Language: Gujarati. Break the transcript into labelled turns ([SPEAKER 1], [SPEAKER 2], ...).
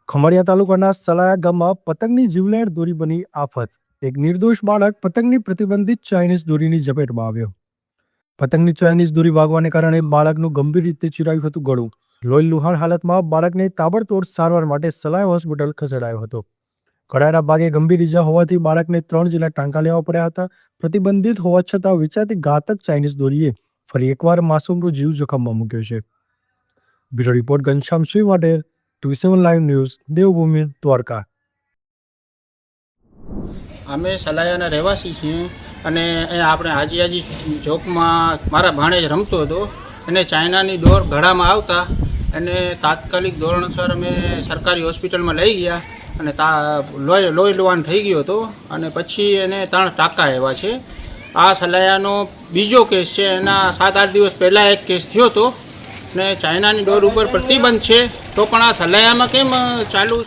[SPEAKER 1] ખમરિયા તાલુકાના સલાયા ગામમાં પતંગની જીવલેણ દોરી બની આફત. એક નિર્દોષ બાળક પતંગની પ્રતિબંધિત ચાઇનીઝ દોરીની ઝપેટમાં આવ્યો. પતંગની ચાઇનીઝ દોરી વાગવાને કારણે બાળકનું ગંભીર રીતે ચીરાયું હતું ગળું. લોહી લુહાણ હાલતમાં બાળકને તાબડતોડ સારવાર માટે સલાયા હોસ્પિટલ ખસેડાયો હતો. ગળાના ભાગે ગંભીર ઈજા હોવાથી બાળકને 3 જેટલા ટાંકા લેવા પડ્યા હતા. પ્રતિબંધિત હોવા છતાં વેચાતી ઘાતક ચાઇનીઝ દોરીએ ફરી એકવાર માસૂમનો જીવ જોખમમાં મૂક્યો છે. બ્યુરો રિપોર્ટ ઘનશ્યામ સિંહ માટે TV7 live news, Devbhumi, Dwarka.
[SPEAKER 2] અમે સલાયાના રહેવાસી છીએ અને આપણે હાજી ચોકમાં મારા ભાણેજ રમતો હતો અને ચાઇનાની દોર ગળામાં આવતા અને તાત્કાલિક ધોરણસર અમે સરકારી હોસ્પિટલમાં લઈ ગયા અને લોહી લુહાણ થઈ ગયો હતો અને પછી એને 3 ટાંકા આવ્યા છે. આ સલાયાનો બીજો કેસ છે. એના 7-8 દિવસ પહેલાં એક કેસ થયો હતો ને ચાઇનાની દોર ઉપર પ્રતિબંધ છે તો પણ આ સલાયામાં કેમ ચાલુ છે?